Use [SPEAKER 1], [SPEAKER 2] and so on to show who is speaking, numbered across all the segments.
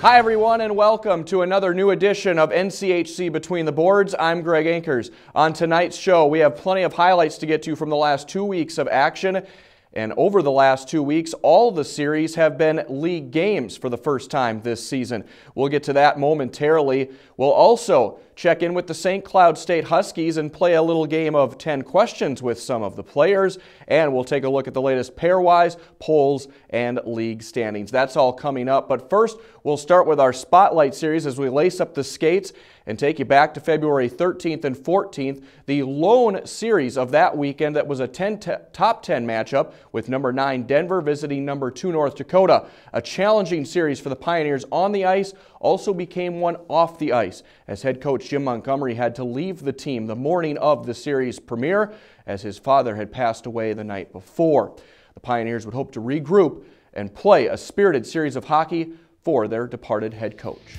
[SPEAKER 1] Hi everyone and welcome to another new edition of NCHC Between the Boards. I'm Greg Ankers. On tonight's show we have plenty of highlights to get to from the last 2 weeks of action. And over the last 2 weeks, all the series have been league games for the first time this season. We'll get to that momentarily. We'll also check in with the St. Cloud State Huskies and play a little game of 10 questions with some of the players. And we'll take a look at the latest pairwise, polls, and league standings. That's all coming up. But first, we'll start with our Spotlight series as we lace up the skates and take you back to February 13th and 14th, the lone series of that weekend that was a top 10 matchup with number 9 Denver visiting number 2 North Dakota. A challenging series for the Pioneers on the ice, also became one off the ice as head coach Jim Montgomery had to leave the team the morning of the series premiere as his father had passed away the night before. The Pioneers would hope to regroup and play a spirited series of hockey for their departed head coach.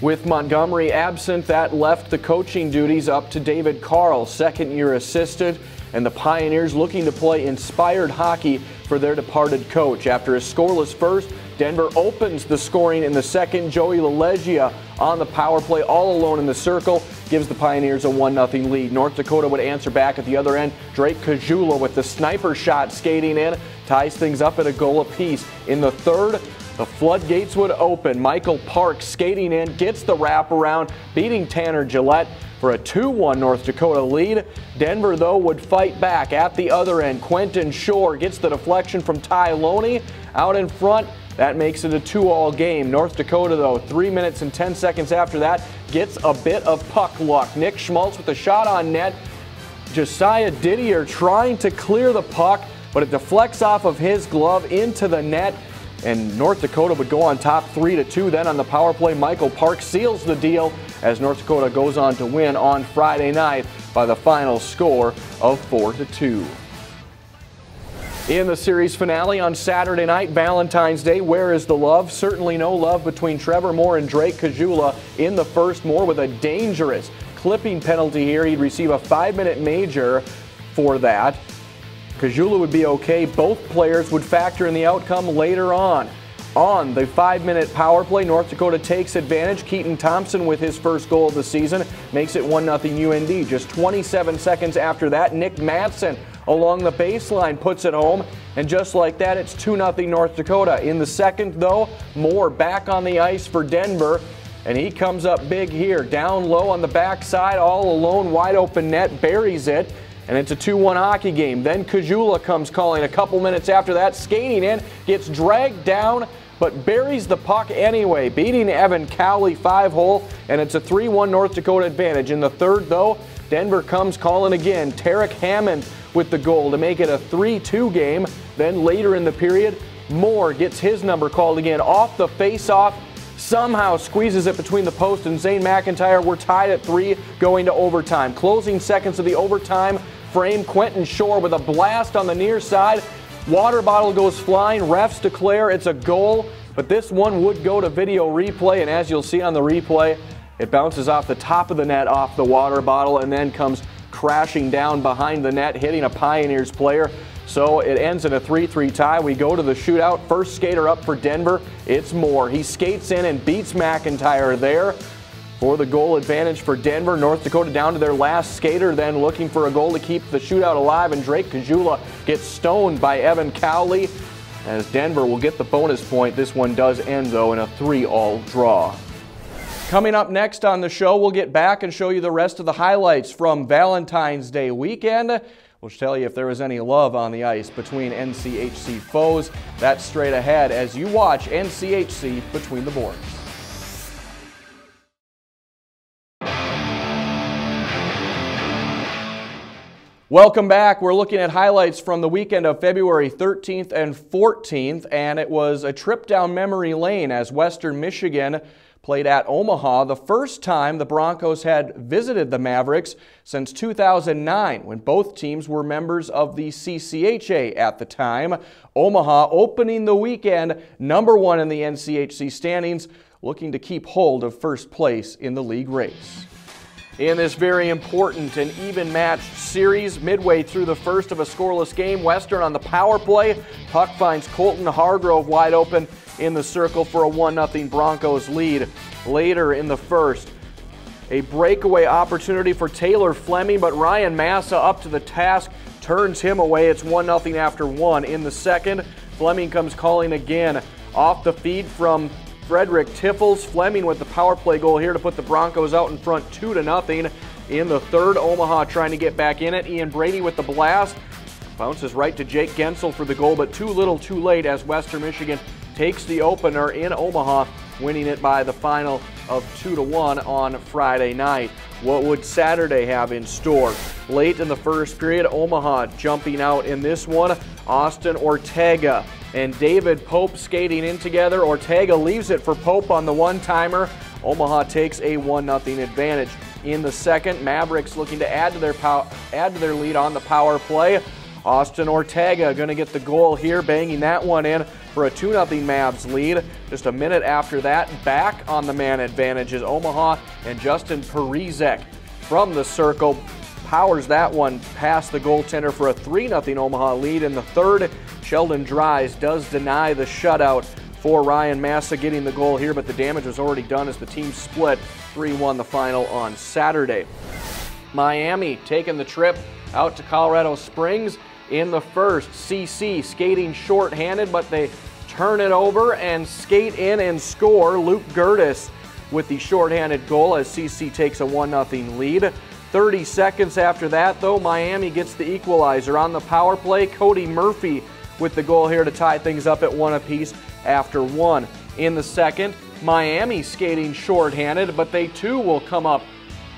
[SPEAKER 1] With Montgomery absent, that left the coaching duties up to David Carl, second-year assistant, and the Pioneers looking to play inspired hockey for their departed coach. After a scoreless first, Denver opens the scoring in the second. Joey LaLeggia on the power play all alone in the circle gives the Pioneers a 1-0 lead. North Dakota would answer back at the other end. Drake Kajula with the sniper shot skating in ties things up at a goal apiece. In the third, the floodgates would open. Michael Park skating in, gets the wraparound, beating Tanner Gillette for a 2-1 North Dakota lead. Denver, though, would fight back at the other end. Quentin Shore gets the deflection from Ty Loney out in front. That makes it a 2-all game. North Dakota, though, 3 minutes and 10 seconds after that, gets a bit of puck luck. Nick Schmaltz with the shot on net. Josiah Didier trying to clear the puck, but it deflects off of his glove into the net. And North Dakota would go on top 3-2. Then on the power play, Michael Park seals the deal as North Dakota goes on to win on Friday night by the final score of 4-2. In the series finale on Saturday night, Valentine's Day, where is the love? Certainly no love between Trevor Moore and Drake Kajula in the first. Moore with a dangerous clipping penalty here. He'd receive a 5-minute major for that. Kajula would be okay. Both players would factor in the outcome later on. On the 5-minute power play, North Dakota takes advantage. Keaton Thompson with his first goal of the season makes it 1-0 UND. Just 27 seconds after that, Nick Madsen along the baseline puts it home. And just like that, it's 2-0 North Dakota. In the second, though, Moore back on the ice for Denver. And he comes up big here. Down low on the backside, all alone, wide open net, buries it. And it's a 2-1 hockey game. Then Kajula comes calling a couple minutes after that, skating in, gets dragged down, but buries the puck anyway, beating Evan Cowley 5-hole, and it's a 3-1 North Dakota advantage. In the third, though, Denver comes calling again. Tarek Hammond with the goal to make it a 3-2 game. Then later in the period, Moore gets his number called again off the face-off, somehow squeezes it between the post and Zane McIntyre. We're tied at 3 going to overtime. Closing seconds of the overtime frame, Quentin Shore with a blast on the near side. Water bottle goes flying. Refs declare it's a goal, but this one would go to video replay, and as you'll see on the replay, it bounces off the top of the net off the water bottle and then comes crashing down behind the net, hitting a Pioneers player. So it ends in a 3-3 tie. We go to the shootout. First skater up for Denver, it's Moore. He skates in and beats McIntyre there for the goal advantage for Denver. North Dakota down to their last skater, then looking for a goal to keep the shootout alive, and Drake Kajula gets stoned by Evan Cowley as Denver will get the bonus point. This one does end, though, in a 3-all draw. Coming up next on the show, we'll get back and show you the rest of the highlights from Valentine's Day weekend. We'll tell you if there was any love on the ice between NCHC foes. That's straight ahead as you watch NCHC Between the Boards. Welcome back. We're looking at highlights from the weekend of February 13th and 14th, and it was a trip down memory lane as Western Michigan played at Omaha, the first time the Broncos had visited the Mavericks since 2009, when both teams were members of the CCHA at the time. Omaha opening the weekend #1 in the NCHC standings, looking to keep hold of first place in the league race. in this very important and even-matched series. Midway through the first of a scoreless game, Western on the power play. Puck finds Colton Hargrove wide open in the circle for a 1-0 Broncos lead. Later in the first, a breakaway opportunity for Taylor Fleming, but Ryan Massa up to the task, turns him away. It's 1-0 after 1. In the second, Fleming comes calling again. Off the feed from Frederick Tiffles. Fleming with the power play goal here to put the Broncos out in front 2-0. In the third, Omaha trying to get back in it. Ian Brady with the blast. Bounces right to Jake Gensel for the goal, but too little too late as Western Michigan takes the opener in Omaha, winning it by the final of 2-1 on Friday night. What would Saturday have in store? Late in the first period, Omaha jumping out in this one. Austin Ortega and David Pope skating in together. Ortega leaves it for Pope on the one-timer. Omaha takes a 1-0 advantage. In the second, Mavericks looking to add to their lead on the power play. Austin Ortega going to get the goal here, banging that one in for a 2-0 Mavs lead. Just a minute after that, back on the man advantage is Omaha, and Justin Parizek from the circle powers that one past the goaltender for a 3-0 Omaha lead. In the third, Sheldon Dries does deny the shutout for Ryan Massa getting the goal here, but the damage was already done as the team split 3-1 the final on Saturday. Miami taking the trip out to Colorado Springs. In the first, CC skating short-handed, but they turn it over and skate in and score. Luke Gertis with the short-handed goal as CC takes a 1-0 lead. 30 seconds after that, though, Miami gets the equalizer on the power play. Cody Murphy with the goal here to tie things up at 1 apiece after 1. In the second, Miami skating short-handed, but they too will come up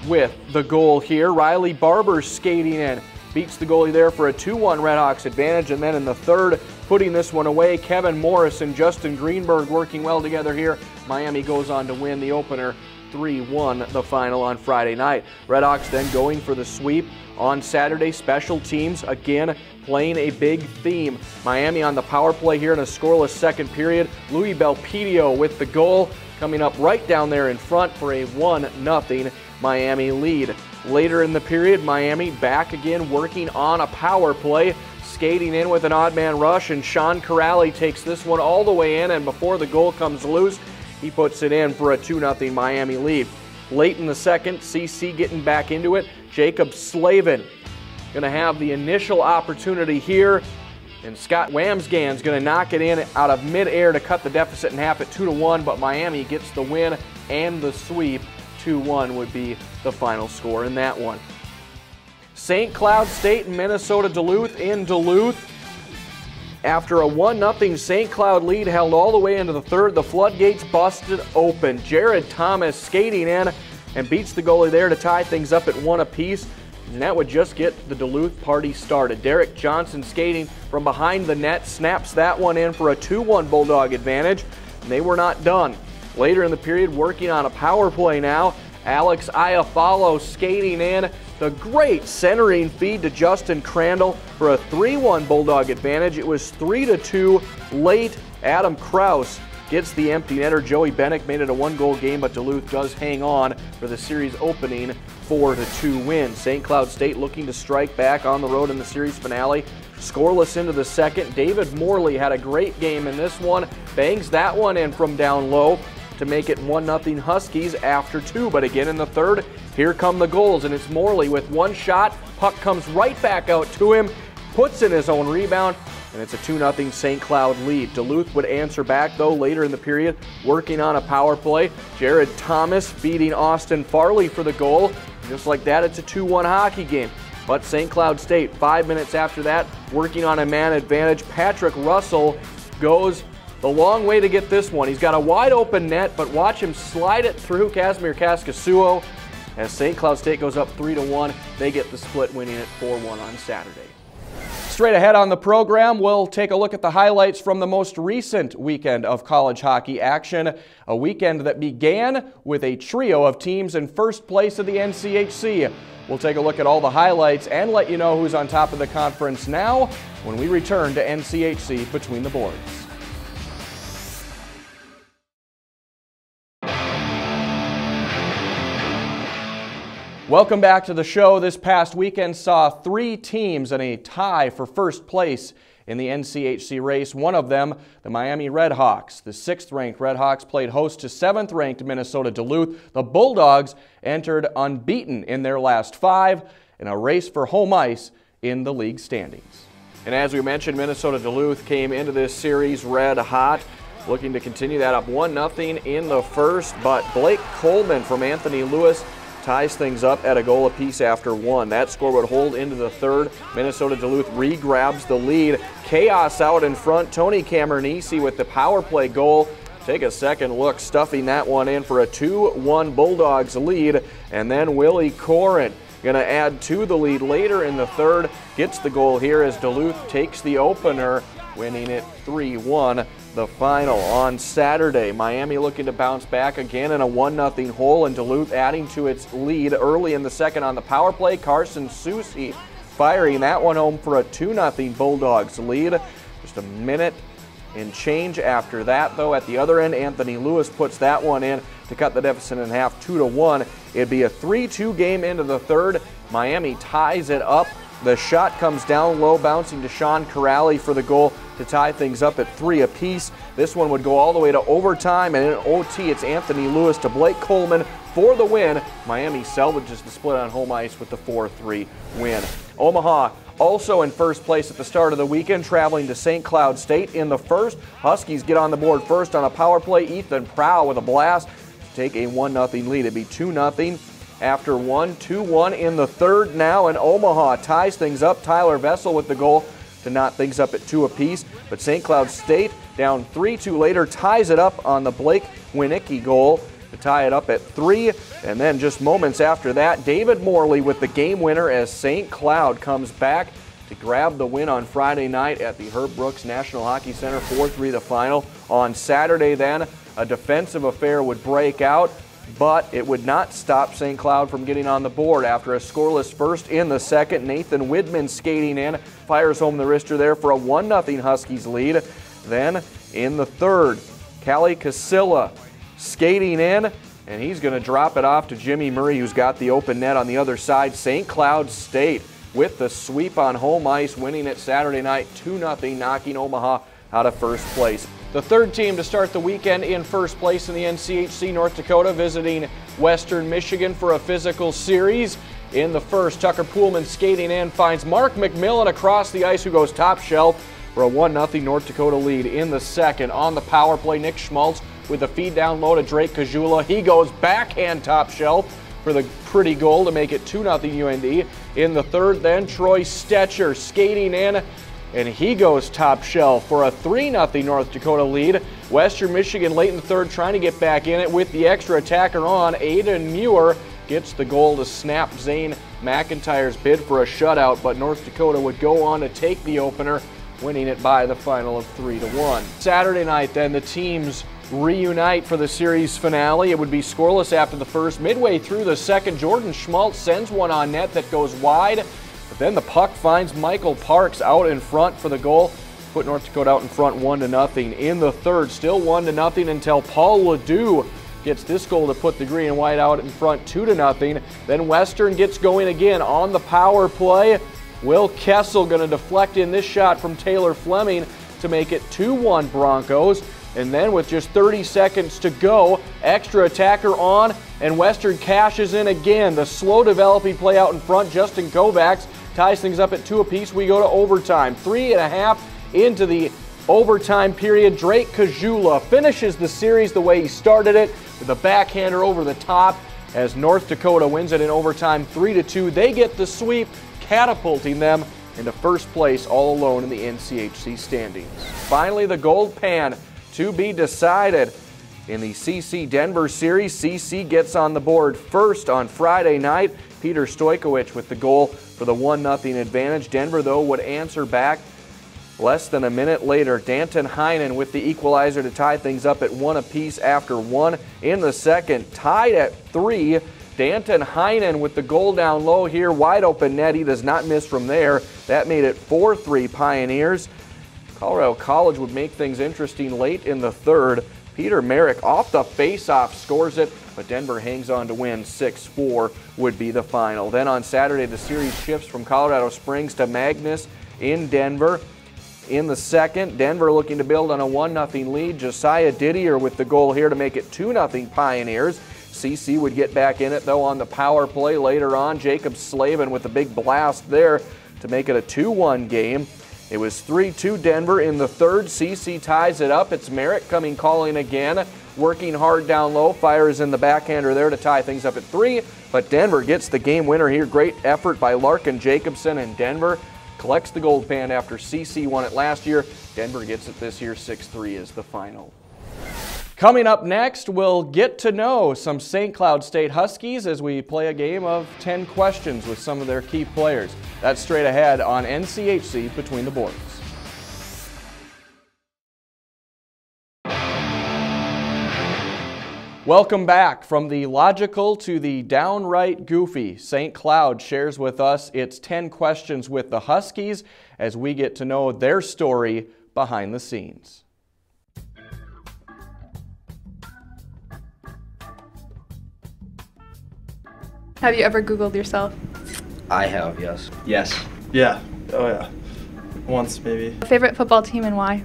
[SPEAKER 1] with the goal here. Riley Barber skating in, beats the goalie there for a 2-1 Redhawks advantage. And then in the third, putting this one away, Kevin Morris and Justin Greenberg working well together here. Miami goes on to win the opener 3-1 the final on Friday night. Redhawks then going for the sweep on Saturday. Special teams again playing a big theme. Miami on the power play here in a scoreless second period. Louis Belpedio with the goal, coming up right down there in front for a 1-0 Miami lead. Later in the period, Miami back again working on a power play, skating in with an odd man rush, and Sean Corrali takes this one all the way in, and before the goal comes loose, he puts it in for a 2-0 Miami lead. Late in the second, CC getting back into it. Jacob Slavin going to have the initial opportunity here, and Scott Wamsgan's going to knock it in out of midair to cut the deficit in half at 2-1, but Miami gets the win and the sweep. 2-1 would be the final score in that one. St. Cloud State and Minnesota Duluth in Duluth. After a 1-0 St. Cloud lead held all the way into the third, the floodgates busted open. Jared Thomas skating in and beats the goalie there to tie things up at 1 apiece. And that would just get the Duluth party started. Derek Johnson skating from behind the net, snaps that one in for a 2-1 Bulldog advantage. And they were not done. Later in the period, working on a power play now, Alex Iafallo skating in. The great centering feed to Justin Crandall for a 3-1 Bulldog advantage. It was 3-2 late. Adam Kraus gets the empty netter. Joey Bennick made it a 1-goal game, but Duluth does hang on for the series opening 4-2 win. St. Cloud State looking to strike back on the road in the series finale. Scoreless into the second. David Morley had a great game in this one. Bangs that one in from down low to make it 1-0 Huskies after 2. But again in the third, here come the goals, and it's Morley with one shot. Puck comes right back out to him, puts in his own rebound, and it's a 2-0 St. Cloud lead. Duluth would answer back, though, later in the period, working on a power play. Jared Thomas beating Austin Farley for the goal. Just like that, it's a 2-1 hockey game. But St. Cloud State, 5 minutes after that, working on a man advantage. Patrick Russell goes the long way to get this one. He's got a wide open net, but watch him slide it through Casimir Kaskasuo as St. Cloud State goes up 3-1. They get the split, winning it 4-1 on Saturday. Straight ahead on the program, we'll take a look at the highlights from the most recent weekend of college hockey action. A weekend that began with a trio of teams in first place of the NCHC. We'll take a look at all the highlights and let you know who's on top of the conference now when we return to NCHC Between the Boards. Welcome back to the show. This past weekend saw 3 teams in a tie for first place in the NCHC race. One of them, the Miami Redhawks. The 6th-ranked Redhawks played host to 7th-ranked Minnesota Duluth. The Bulldogs entered unbeaten in their last 5 in a race for home ice in the league standings. And as we mentioned, Minnesota Duluth came into this series red hot, looking to continue that up 1-0 in the first, but Blake Coleman from Anthony Lewis ties things up at a goal apiece after 1. That score would hold into the third. Minnesota Duluth re-grabs the lead. Chaos out in front. Tony Cameronese with the power play goal. Take a second look, stuffing that one in for a 2-1 Bulldogs lead. And then Willie Corin going to add to the lead later in the third. Gets the goal here as Duluth takes the opener, winning it 3-1. The final on Saturday. Miami looking to bounce back again in a 1-0 hole, and Duluth adding to its lead early in the second on the power play. Carson Susi firing that one home for a 2-0 Bulldogs lead. Just a minute and change after that, though. At the other end, Anthony Lewis puts that one in to cut the deficit in half, 2-1. It'd be a 3-2 game into the third. Miami ties it up. The shot comes down low, bouncing to Sean Corrali for the goal to tie things up at 3 apiece. This one would go all the way to overtime, and in OT, it's Anthony Lewis to Blake Coleman for the win. Miami salvages the split on home ice with the 4-3 win. Omaha also in first place at the start of the weekend, traveling to St. Cloud State in the first. Huskies get on the board first on a power play. Ethan Prowl with a blast to take a 1-0 lead. It'd be 2-0. After 2-1 in the third now, and Omaha ties things up. Tyler Vessel with the goal to knot things up at 2 apiece. But St. Cloud State, down 3-2 later, ties it up on the Blake Winicki goal to tie it up at 3. And then just moments after that, David Morley with the game winner as St. Cloud comes back to grab the win on Friday night at the Herb Brooks National Hockey Center. 4-3 the final. On Saturday then, a defensive affair would break out, but it would not stop St. Cloud from getting on the board. After a scoreless first in the second, Nathan Widman skating in, fires home the wrister there for a 1-0 Huskies lead. Then in the third, Callie Casilla skating in, and he's going to drop it off to Jimmy Murray, who's got the open net on the other side. St. Cloud State with the sweep on home ice, winning it Saturday night 2-0, knocking Omaha out of first place. The third team to start the weekend in first place in the NCHC, North Dakota, visiting Western Michigan for a physical series. In the first, Tucker Poolman skating in, finds Mark McMillan across the ice, who goes top shelf for a 1-0 North Dakota lead. In the second, on the power play, Nick Schmaltz with a feed down low to Drake Kajula. He goes backhand top shelf for the pretty goal to make it 2-0 UND. In the third then, Troy Stetcher skating in, and he goes top shelf for a 3-0 North Dakota lead. Western Michigan late in the third trying to get back in it with the extra attacker on. Aiden Muir gets the goal to snap Zane McIntyre's bid for a shutout, but North Dakota would go on to take the opener, winning it by the final of 3-1. Saturday night then, the teams reunite for the series finale. It would be scoreless after the first. Midway through the second, Jordan Schmaltz sends one on net that goes wide. But then the puck finds Michael Parks out in front for the goal. Put North Dakota out in front 1-0. In the third, still 1-0 until Paul Ledoux gets this goal to put the green and white out in front 2-0. Then Western gets going again on the power play. Will Kessel going to deflect in this shot from Taylor Fleming to make it 2-1 Broncos. And then with just 30 seconds to go, extra attacker on, and Western cashes in again. The slow developing play out in front, Justin Kovacs ties things up at 2 apiece. We go to overtime. 3.5 into the overtime period. Drake Kajula finishes the series the way he started it, with a backhander over the top, as North Dakota wins it in overtime 3-2. They get the sweep, catapulting them into first place all alone in the NCHC standings. Finally, the gold pan to be decided in the CC Denver series. CC gets on the board first on Friday night. Peter Stojkovic with the goal for the 1-0 advantage. Denver, though, would answer back less than a minute later. Danton Heinen with the equalizer to tie things up at 1 apiece after 1. In the second, tied at 3. Danton Heinen with the goal down low here. Wide open net. He does not miss from there. That made it 4-3 Pioneers. Colorado College would make things interesting late in the third. Peter Merrick off the face-off scores it, but Denver hangs on to win. 6-4 would be the final. Then on Saturday, the series shifts from Colorado Springs to Magnus in Denver. In the second, Denver looking to build on a 1-0 lead. Josiah Didier with the goal here to make it 2-0 Pioneers. CC would get back in it, though, on the power play later on. Jacob Slavin with a big blast there to make it a 2-1 game. It was 3-2 Denver in the third. CC ties it up. It's Merrick coming calling again, working hard down low. Fires in the backhander there to tie things up at 3. But Denver gets the game winner here. Great effort by Larkin Jacobson, and Denver collects the gold pan after CC won it last year. Denver gets it this year. 6-3 is the final. Coming up next, we'll get to know some St. Cloud State Huskies as we play a game of 10 questions with some of their key players. That's straight ahead on NCHC Between the Boards. Welcome back. From the logical to the downright goofy, St. Cloud shares with us its 10 questions with the Huskies as we get to know their story behind the scenes.
[SPEAKER 2] Have you ever Googled yourself?
[SPEAKER 3] I have, yes.
[SPEAKER 4] Yes.
[SPEAKER 5] Yeah. Oh, yeah. Once, maybe.
[SPEAKER 2] Favorite football team and why?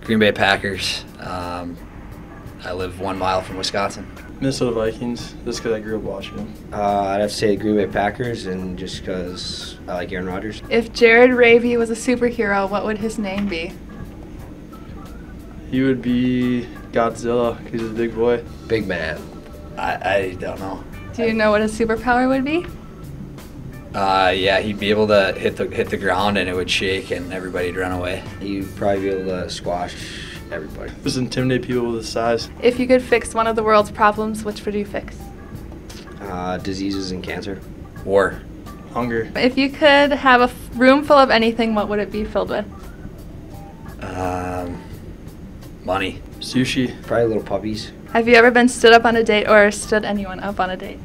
[SPEAKER 4] Green Bay Packers. I live 1 mile from Wisconsin.
[SPEAKER 5] Minnesota Vikings, just because I grew up watching them.
[SPEAKER 3] I'd have to say the Green Bay Packers, and just because I like Aaron Rodgers.
[SPEAKER 2] If Jared Ravey was a superhero, what would his name be?
[SPEAKER 5] He would be Godzilla, because he's a big boy.
[SPEAKER 3] Big man.
[SPEAKER 4] I don't know.
[SPEAKER 2] Do you know what his superpower would be?
[SPEAKER 4] Yeah, he'd be able to hit the ground and it would shake and everybody'd run away.
[SPEAKER 3] He'd probably be able to squash everybody.
[SPEAKER 5] Just intimidate people with his size.
[SPEAKER 2] If you could fix one of the world's problems, which would you fix?
[SPEAKER 3] Diseases and cancer.
[SPEAKER 4] War.
[SPEAKER 5] Hunger.
[SPEAKER 2] If you could have a room full of anything, what would it be filled with?
[SPEAKER 4] Money.
[SPEAKER 5] Sushi.
[SPEAKER 3] Probably little puppies.
[SPEAKER 2] Have you ever been stood up on a date or stood anyone up on a date?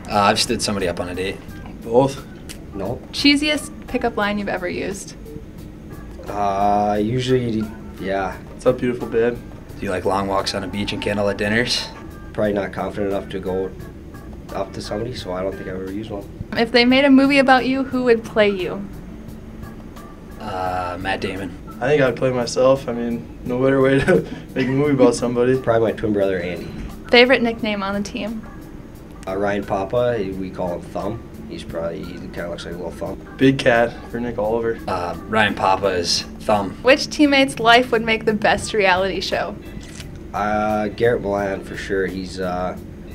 [SPEAKER 4] I've stood somebody up on a date.
[SPEAKER 5] Both.
[SPEAKER 3] Nope.
[SPEAKER 2] Cheesiest pickup line you've ever used?
[SPEAKER 3] Usually, yeah.
[SPEAKER 5] What's up, beautiful babe?
[SPEAKER 4] Do you like long walks on a beach and candlelit dinners?
[SPEAKER 3] Probably not confident enough to go up to somebody, so I don't think I've ever used one.
[SPEAKER 2] If they made a movie about you, who would play you?
[SPEAKER 4] Matt Damon.
[SPEAKER 5] I think I'd play myself. I mean, no better way to make a movie about somebody.
[SPEAKER 3] Probably my twin brother, Andy.
[SPEAKER 2] Favorite nickname on the team?
[SPEAKER 3] Ryan Papa, we call him Thumb. He kind of looks like a little thumb.
[SPEAKER 5] Big Cat for Nick Oliver.
[SPEAKER 4] Ryan Papa is Thumb.
[SPEAKER 2] Which teammate's life would make the best reality show?
[SPEAKER 3] Garrett Milan, for sure. He's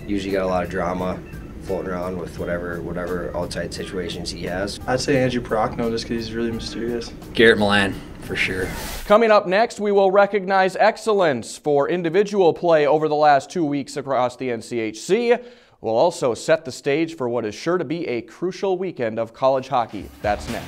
[SPEAKER 3] usually got a lot of drama floating around with whatever outside situations he has.
[SPEAKER 5] I'd say Andrew Prochnow just because he's really mysterious.
[SPEAKER 4] Garrett Milan, for sure.
[SPEAKER 1] Coming up next, we will recognize excellence for individual play over the last 2 weeks across the NCHC. We'll also set the stage for what is sure to be a crucial weekend of college hockey. That's next.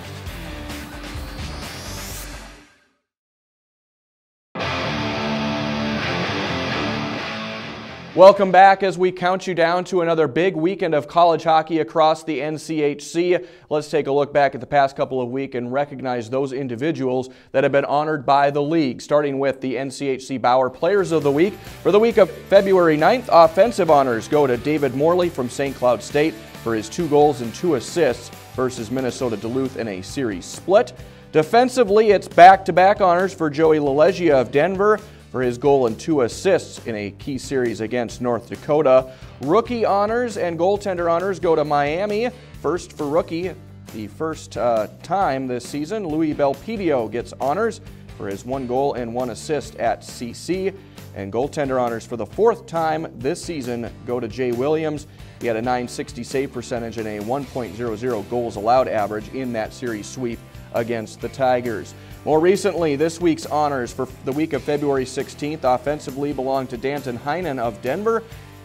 [SPEAKER 1] Welcome back as we count you down to another big weekend of college hockey across the NCHC. Let's take a look back at the past couple of weeks and recognize those individuals that have been honored by the league, starting with the NCHC Bauer Players of the Week. For the week of February 9th, offensive honors go to David Morley from St. Cloud State for his 2 goals and 2 assists versus Minnesota Duluth in a series split. Defensively, it's back-to-back honors for Joey Lelegia of Denver for his goal and 2 assists in a key series against North Dakota. Rookie honors and goaltender honors go to Miami. First for rookie, the first time this season, Louis Belpedio gets honors for his 1 goal and 1 assist at CC. And goaltender honors for the 4th time this season go to Jay Williams. He had a .960 save percentage and a 1.00 goals allowed average in that series sweep against the Tigers. More recently, this week's honors for the week of February 16th offensively belong to Danton Heinen of Denver,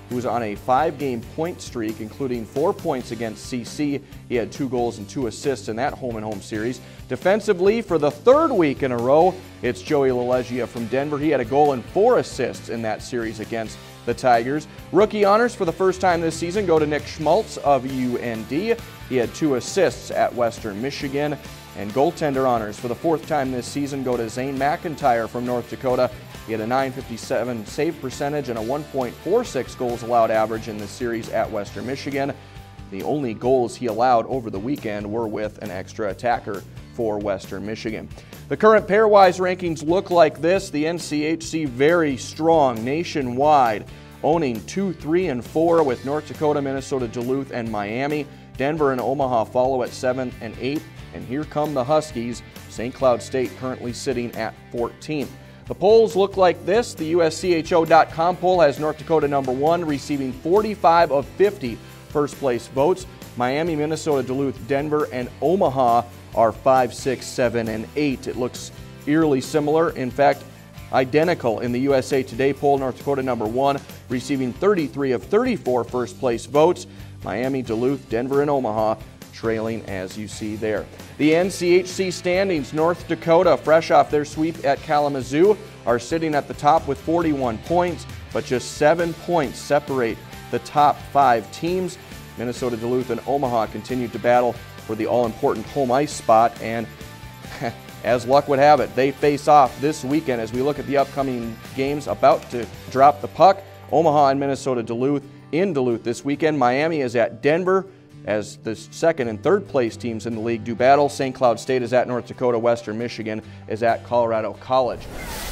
[SPEAKER 1] who's on a 5-game point streak, including 4 points against CC. He had 2 goals and 2 assists in that home-and-home series. Defensively, for the 3rd week in a row, it's Joey Lelegia from Denver. He had a goal and 4 assists in that series against the Tigers. Rookie honors for the first time this season go to Nick Schmaltz of UND. He had 2 assists at Western Michigan. And goaltender honors for the 4th time this season go to Zane McIntyre from North Dakota. He had a .957 save percentage and a 1.46 goals allowed average in this series at Western Michigan. The only goals he allowed over the weekend were with an extra attacker for Western Michigan. The current pairwise rankings look like this. The NCHC very strong nationwide, owning 2, 3, and 4 with North Dakota, Minnesota, Duluth, and Miami. Denver and Omaha follow at 7 and 8. And here come the Huskies. St. Cloud State currently sitting at 14th. The polls look like this. The USCHO.com poll has North Dakota #1, receiving 45 of 50 first place votes. Miami, Minnesota, Duluth, Denver, and Omaha are 5, 6, 7, and 8. It looks eerily similar. In fact, identical in the USA Today poll. North Dakota #1, receiving 33 of 34 first place votes. Miami, Duluth, Denver, and Omaha trailing as you see there. The NCHC standings, North Dakota, fresh off their sweep at Kalamazoo, are sitting at the top with 41 points, but just 7 points separate the top 5 teams. Minnesota, Duluth, and Omaha continue to battle for the all-important home ice spot, and as luck would have it, they face off this weekend as we look at the upcoming games about to drop the puck. Omaha and Minnesota, Duluth in Duluth this weekend. Miami is at Denver as the 2nd and 3rd place teams in the league do battle. St. Cloud State is at North Dakota. Western Michigan is at Colorado College.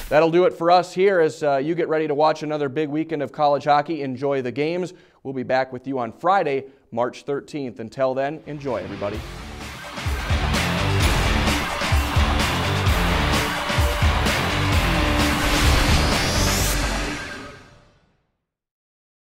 [SPEAKER 1] That'll do it for us here as you get ready to watch another big weekend of college hockey. Enjoy the games. We'll be back with you on Friday, March 13th. Until then, enjoy, everybody.